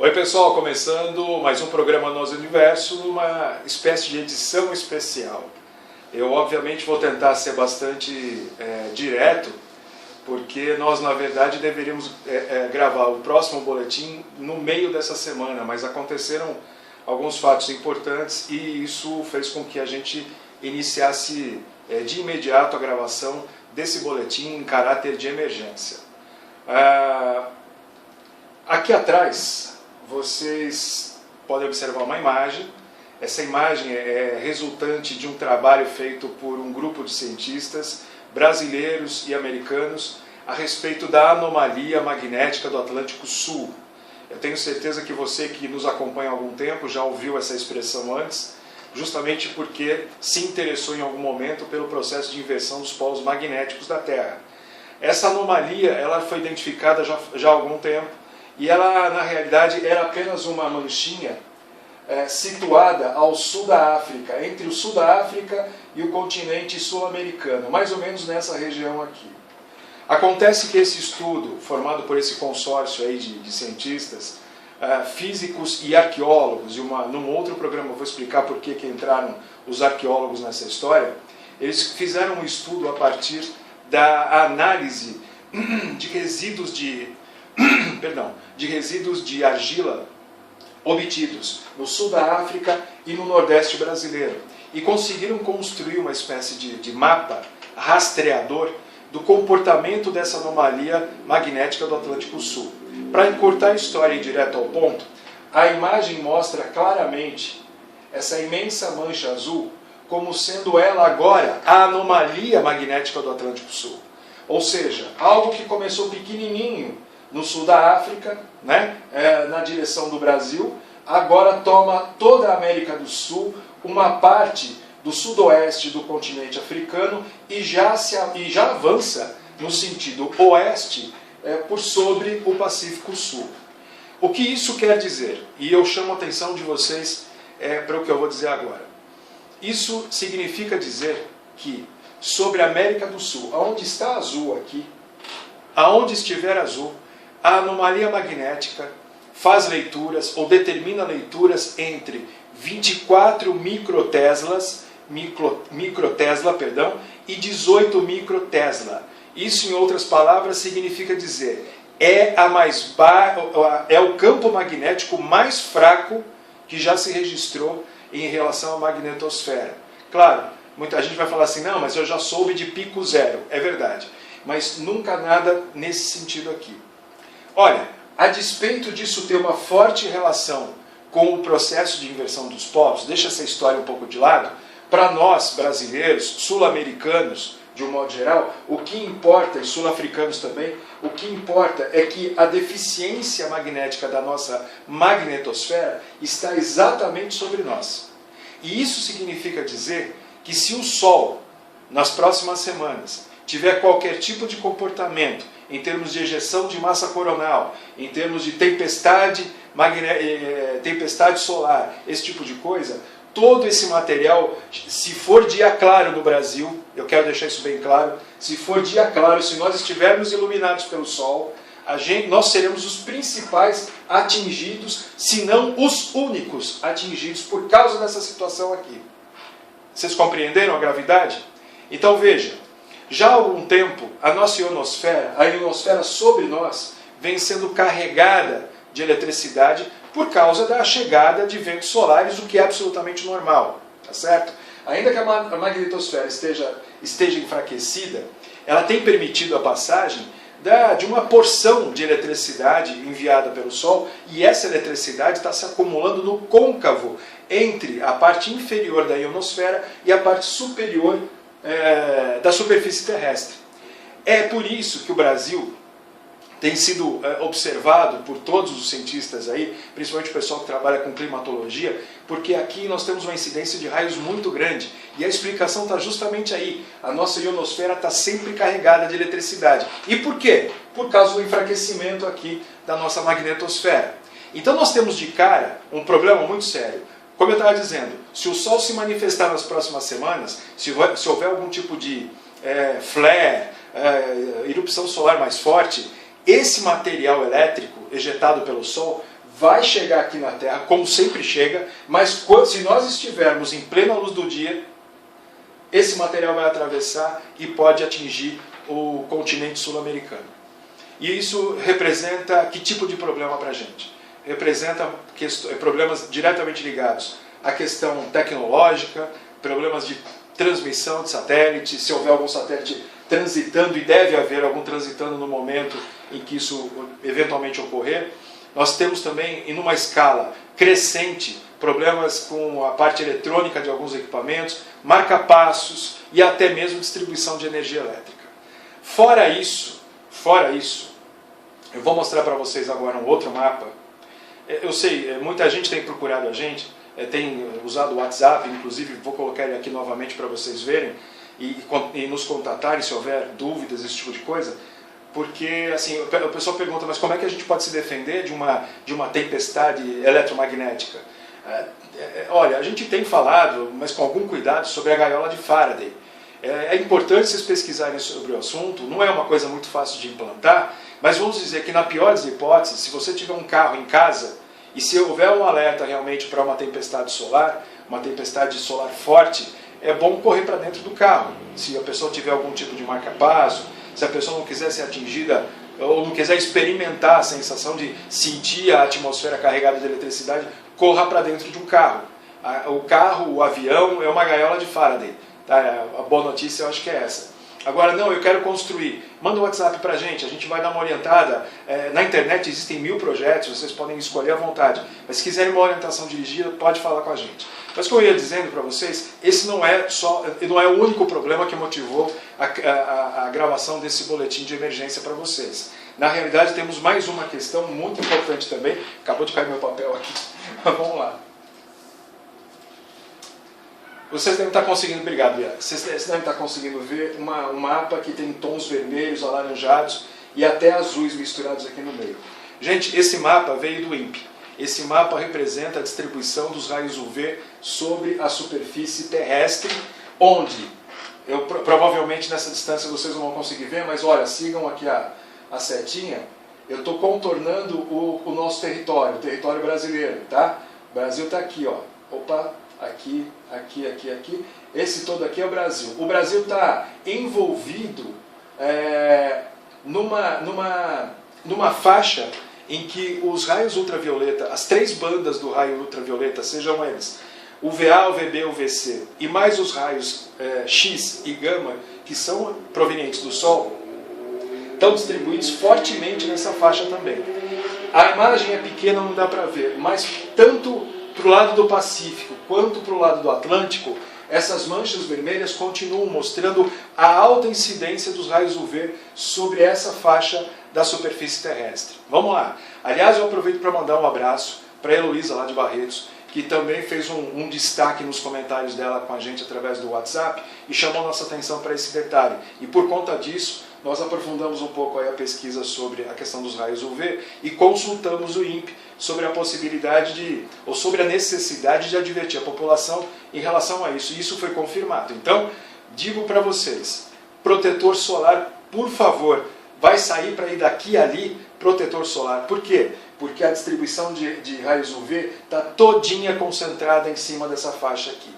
Oi pessoal, começando mais um programa Nós Universo, uma espécie de edição especial. Eu obviamente vou tentar ser bastante direto, porque nós na verdade deveríamos gravar o próximo boletim no meio dessa semana, mas aconteceram alguns fatos importantes e isso fez com que a gente iniciasse de imediato a gravação desse boletim em caráter de emergência. Aqui atrás vocês podem observar uma imagem. Essa imagem é resultante de um trabalho feito por um grupo de cientistas brasileiros e americanos a respeito da anomalia magnética do Atlântico Sul. Eu tenho certeza que você que nos acompanha há algum tempo já ouviu essa expressão antes, justamente porque se interessou em algum momento pelo processo de inversão dos polos magnéticos da Terra. Essa anomalia ela foi identificada já há algum tempo e ela, na realidade, era apenas uma manchinha situada ao sul da África, entre o sul da África e o continente sul-americano, mais ou menos nessa região aqui. Acontece que esse estudo, formado por esse consórcio aí de cientistas, físicos e arqueólogos, e num outro programa eu vou explicar por que entraram os arqueólogos nessa história, eles fizeram um estudo a partir da análise de resíduos de resíduos de argila obtidos no sul da África e no nordeste brasileiro. E conseguiram construir uma espécie de mapa rastreador do comportamento dessa anomalia magnética do Atlântico Sul. Para encurtar a história e ir direto ao ponto, a imagem mostra claramente essa imensa mancha azul como sendo ela agora a anomalia magnética do Atlântico Sul. Ou seja, algo que começou pequenininho no sul da África, na direção do Brasil, agora toma toda a América do Sul, uma parte do sudoeste do continente africano e já avança no sentido oeste por sobre o Pacífico Sul. O que isso quer dizer? E eu chamo a atenção de vocês para o que eu vou dizer agora. Isso significa dizer que sobre a América do Sul, aonde está azul aqui, aonde estiver azul, a anomalia magnética faz leituras ou determina leituras entre 24 microtesla e 18 microtesla. Isso, em outras palavras, significa dizer é o campo magnético mais fraco que já se registrou em relação à magnetosfera. Claro, muita gente vai falar assim, não, mas eu já soube de pico zero. É verdade, mas nunca nada nesse sentido aqui. Olha, a despeito disso ter uma forte relação com o processo de inversão dos polos, deixa essa história um pouco de lado, para nós brasileiros, sul-americanos, de um modo geral, o que importa, e sul-africanos também, o que importa é que a deficiência magnética da nossa magnetosfera está exatamente sobre nós. E isso significa dizer que se o Sol, nas próximas semanas, tiver qualquer tipo de comportamento em termos de ejeção de massa coronal, em termos de tempestade solar, esse tipo de coisa, todo esse material, se for dia claro no Brasil, eu quero deixar isso bem claro, se for dia claro, se nós estivermos iluminados pelo Sol, nós seremos os principais atingidos, se não os únicos atingidos por causa dessa situação aqui. Vocês compreenderam a gravidade? Então veja, já há algum tempo, a nossa ionosfera, a ionosfera sobre nós, vem sendo carregada de eletricidade por causa da chegada de ventos solares, o que é absolutamente normal, tá certo? Ainda que a magnetosfera esteja enfraquecida, ela tem permitido a passagem de uma porção de eletricidade enviada pelo Sol, e essa eletricidade está se acumulando no côncavo entre a parte inferior da ionosfera e a parte superior da superfície terrestre. É por isso que o Brasil tem sido observado por todos os cientistas aí, principalmente o pessoal que trabalha com climatologia, porque aqui nós temos uma incidência de raios muito grande. E a explicação está justamente aí. A nossa ionosfera está sempre carregada de eletricidade. E por quê? Por causa do enfraquecimento aqui da nossa magnetosfera. Então nós temos de cara um problema muito sério. Como eu estava dizendo, se o Sol se manifestar nas próximas semanas, se houver algum tipo de flare, erupção solar mais forte, esse material elétrico ejetado pelo Sol vai chegar aqui na Terra, como sempre chega, mas se nós estivermos em plena luz do dia, esse material vai atravessar e pode atingir o continente sul-americano. E isso representa que tipo de problema para a gente? Representa problemas diretamente ligados à questão tecnológica, problemas de transmissão de satélite, se houver algum satélite transitando, e deve haver algum transitando no momento em que isso eventualmente ocorrer. Nós temos também, em uma escala crescente, problemas com a parte eletrônica de alguns equipamentos, marca-passos e até mesmo distribuição de energia elétrica. Fora isso, eu vou mostrar para vocês agora um outro mapa. Eu sei, muita gente tem procurado a gente, tem usado o WhatsApp, inclusive vou colocar ele aqui novamente para vocês verem e nos contatarem se houver dúvidas, esse tipo de coisa. Porque assim, o pessoal pergunta, mas como é que a gente pode se defender de uma tempestade eletromagnética? Olha, a gente tem falado, mas com algum cuidado, sobre a gaiola de Faraday. É importante vocês pesquisarem sobre o assunto, não é uma coisa muito fácil de implantar, mas vamos dizer que na pior das hipóteses, se você tiver um carro em casa, e se houver um alerta realmente para uma tempestade solar forte, é bom correr para dentro do carro. Se a pessoa tiver algum tipo de marca-passo, se a pessoa não quiser ser atingida ou não quiser experimentar a sensação de sentir a atmosfera carregada de eletricidade, corra para dentro de um carro. O carro, o avião, é uma gaiola de Faraday. Tá? A boa notícia eu acho que é essa. Agora, não, eu quero construir. Manda um WhatsApp para a gente vai dar uma orientada. Na internet existem 1000 projetos, vocês podem escolher à vontade. Mas se quiserem uma orientação dirigida, pode falar com a gente. Mas como eu ia dizendo para vocês, esse não é o único problema que motivou a gravação desse boletim de emergência para vocês. Na realidade, temos mais uma questão muito importante também. Acabou de cair meu papel aqui. Vamos lá. Vocês devem estar conseguindo, obrigado, Bia. Vocês devem estar conseguindo ver um mapa que tem tons vermelhos, alaranjados e até azuis misturados aqui no meio. Gente, esse mapa veio do INPE. Esse mapa representa a distribuição dos raios UV sobre a superfície terrestre, onde, provavelmente nessa distância vocês não vão conseguir ver, mas olha, sigam aqui a setinha, eu estou contornando o nosso território, o território brasileiro, tá? O Brasil está aqui, ó. Opa, aqui, aqui, aqui, aqui. Esse todo aqui é o Brasil. O Brasil está envolvido numa faixa em que os raios ultravioleta, as 3 bandas do raio ultravioleta, sejam eles o VA, o VB, o VC, e mais os raios X e gama, que são provenientes do Sol, estão distribuídos fortemente nessa faixa também. A imagem é pequena, não dá para ver, mas tanto para o lado do Pacífico quanto para o lado do Atlântico, essas manchas vermelhas continuam mostrando a alta incidência dos raios UV sobre essa faixa da superfície terrestre. Vamos lá. Aliás, eu aproveito para mandar um abraço para a Heloísa lá de Barretos, que também fez um destaque nos comentários dela com a gente através do WhatsApp e chamou nossa atenção para esse detalhe. E por conta disso, nós aprofundamos um pouco aí a pesquisa sobre a questão dos raios UV e consultamos o INPE sobre a possibilidade ou sobre a necessidade de advertir a população em relação a isso. E isso foi confirmado. Então, digo para vocês, protetor solar, por favor, vai sair para ir daqui a ali, protetor solar. Por quê? Porque a distribuição de raios UV está todinha concentrada em cima dessa faixa aqui.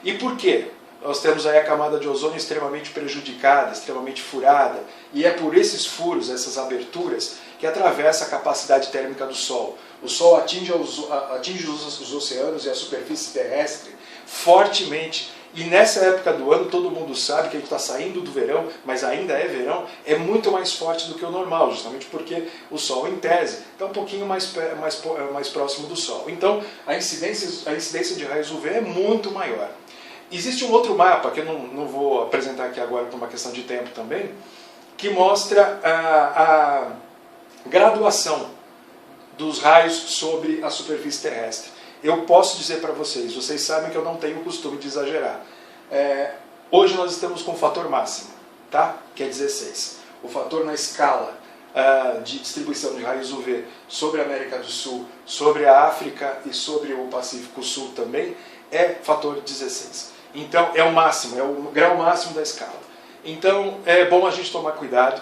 E por quê? Nós temos aí a camada de ozônio extremamente prejudicada, extremamente furada, e é por esses furos, essas aberturas, que atravessa a capacidade térmica do Sol. O Sol atinge os oceanos e a superfície terrestre fortemente, e nessa época do ano, todo mundo sabe que a gente está saindo do verão, mas ainda é verão, é muito mais forte do que o normal, justamente porque o Sol, em tese, está um pouquinho mais próximo do Sol. Então, a incidência de raios UV é muito maior. Existe um outro mapa, que eu não vou apresentar aqui agora por uma questão de tempo também, que mostra a graduação dos raios sobre a superfície terrestre. Eu posso dizer para vocês, vocês sabem que eu não tenho o costume de exagerar. Hoje nós estamos com o fator máximo, tá? Que é 16. O fator na escala de distribuição de raios UV sobre a América do Sul, sobre a África e sobre o Pacífico Sul também, é fator 16. Então é o máximo, é o grau máximo da escala. Então é bom a gente tomar cuidado.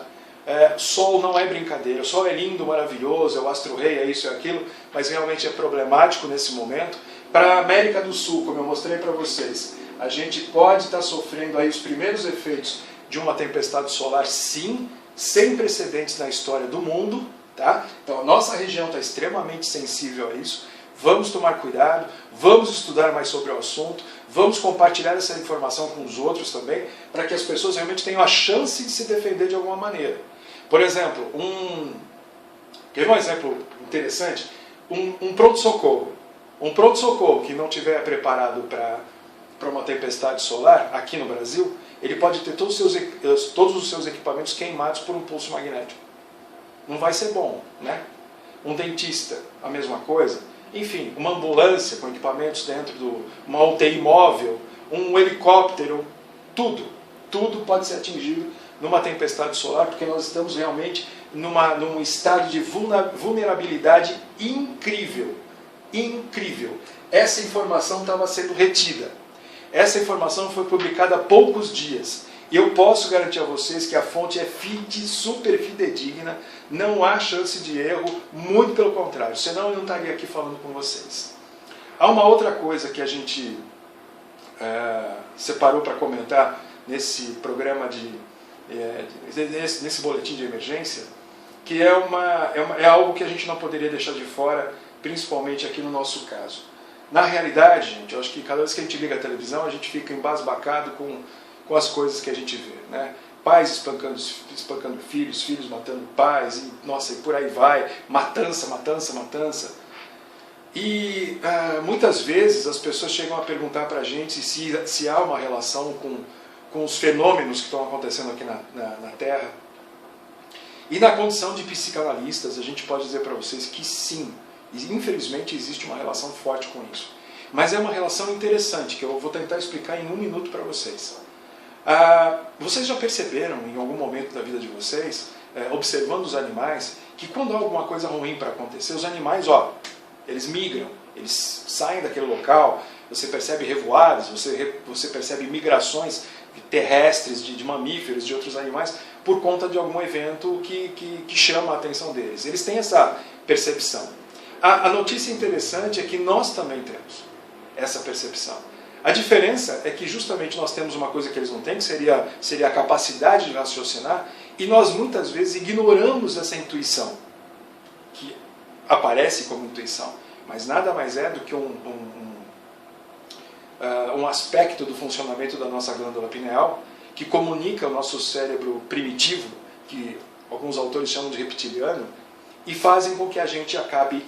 Sol não é brincadeira, o Sol é lindo, maravilhoso, é o astro-rei, é isso e aquilo, mas realmente é problemático nesse momento. Para a América do Sul, como eu mostrei para vocês, a gente pode estar sofrendo aí os primeiros efeitos de uma tempestade solar, sim, sem precedentes na história do mundo, tá? Então a nossa região está extremamente sensível a isso. Vamos tomar cuidado, vamos estudar mais sobre o assunto, vamos compartilhar essa informação com os outros também, para que as pessoas realmente tenham a chance de se defender de alguma maneira. Por exemplo, quer ver um exemplo interessante? Um pronto-socorro. Um pronto-socorro que não estiver preparado para uma tempestade solar, aqui no Brasil, ele pode ter todos os seus equipamentos queimados por um pulso magnético. Não vai ser bom, né? Um dentista, a mesma coisa. Enfim, uma ambulância com equipamentos dentro uma UTI móvel, um helicóptero, tudo pode ser atingido numa tempestade solar, porque nós estamos realmente num estado de vulnerabilidade incrível. Incrível. Essa informação estava sendo retida. Essa informação foi publicada há poucos dias. E eu posso garantir a vocês que a fonte é super fidedigna, não há chance de erro, muito pelo contrário, senão eu não estaria aqui falando com vocês. Há uma outra coisa que a gente separou para comentar nesse programa, nesse boletim de emergência, que é algo que a gente não poderia deixar de fora, principalmente aqui no nosso caso. Na realidade, gente, eu acho que cada vez que a gente liga a televisão, a gente fica embasbacado com as coisas que a gente vê, né? Pais espancando filhos, filhos matando pais, e, nossa, e por aí vai, matança. E muitas vezes as pessoas chegam a perguntar para a gente se há uma relação com os fenômenos que estão acontecendo aqui na Terra. E na condição de psicanalistas, a gente pode dizer para vocês que sim, infelizmente existe uma relação forte com isso. Mas é uma relação interessante, que eu vou tentar explicar em 1 minuto para vocês. Vocês já perceberam em algum momento da vida de vocês, observando os animais, que quando há alguma coisa ruim para acontecer, os animais, eles migram, eles saem daquele local, você percebe revoadas, você percebe migrações terrestres de mamíferos, de outros animais, por conta de algum evento que chama a atenção deles. Eles têm essa percepção. A notícia interessante é que nós também temos essa percepção. A diferença é que justamente nós temos uma coisa que eles não têm, que seria a capacidade de raciocinar, e nós muitas vezes ignoramos essa intuição, que aparece como intuição, mas nada mais é do que um aspecto do funcionamento da nossa glândula pineal, que comunica o nosso cérebro primitivo, que alguns autores chamam de reptiliano, e fazem com que a gente acabe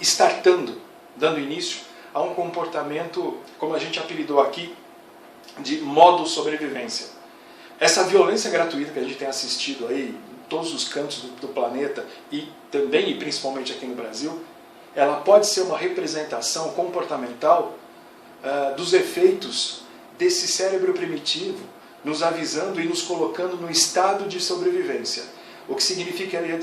dando início a um comportamento, como a gente apelidou aqui, de modo sobrevivência. Essa violência gratuita que a gente tem assistido aí em todos os cantos do planeta, e também e principalmente aqui no Brasil, ela pode ser uma representação comportamental dos efeitos desse cérebro primitivo, nos avisando e nos colocando no estado de sobrevivência. O que significaria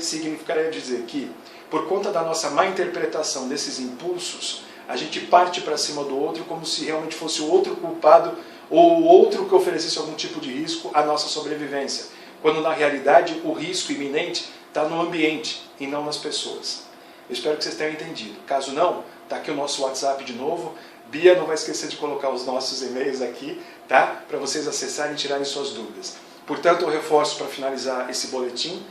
dizer que, por conta da nossa má interpretação desses impulsos, a gente parte para cima do outro como se realmente fosse o outro culpado ou o outro que oferecesse algum tipo de risco à nossa sobrevivência, quando na realidade o risco iminente está no ambiente e não nas pessoas. Eu espero que vocês tenham entendido. Caso não, está aqui o nosso WhatsApp de novo. Bia não vai esquecer de colocar os nossos e-mails aqui, tá? Para vocês acessarem e tirarem suas dúvidas. Portanto, eu reforço para finalizar esse boletim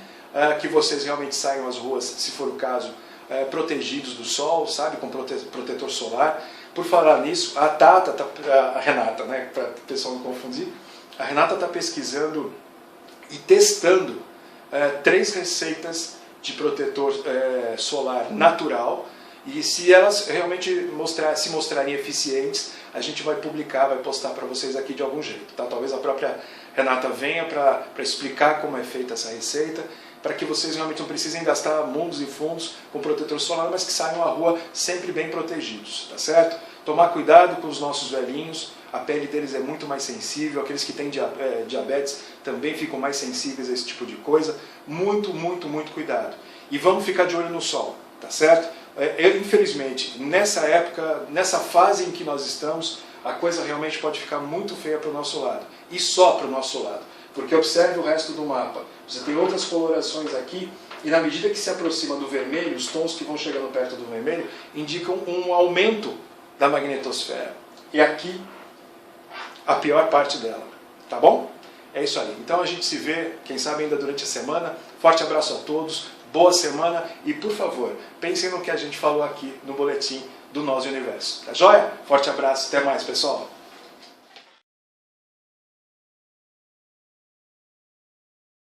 que vocês realmente saiam às ruas, se for o caso, protegidos do sol, sabe, com protetor solar. Por falar nisso, a Renata, né, para o pessoal não confundir, a Renata está pesquisando e testando 3 receitas de protetor solar natural, e se elas realmente se mostrarem eficientes, a gente vai publicar, vai postar para vocês aqui de algum jeito. Tá? Talvez a própria Renata venha para explicar como é feita essa receita, para que vocês realmente não precisem gastar mundos e fundos com protetor solar, mas que saiam à rua sempre bem protegidos, tá certo? Tomar cuidado com os nossos velhinhos, a pele deles é muito mais sensível, aqueles que têm diabetes também ficam mais sensíveis a esse tipo de coisa. Muito, muito, muito cuidado. E vamos ficar de olho no sol, tá certo? Infelizmente, nessa época, nessa fase em que nós estamos, a coisa realmente pode ficar muito feia para o nosso lado. E só para o nosso lado. porque observe o resto do mapa. Você tem outras colorações aqui, e na medida que se aproxima do vermelho, os tons que vão chegando perto do vermelho indicam um aumento da magnetosfera. E aqui, a pior parte dela. Tá bom? É isso aí. Então a gente se vê, quem sabe ainda durante a semana. Forte abraço a todos, boa semana e, por favor, pensem no que a gente falou aqui no boletim do Nós e Universo. Tá joia? Forte abraço, até mais, pessoal!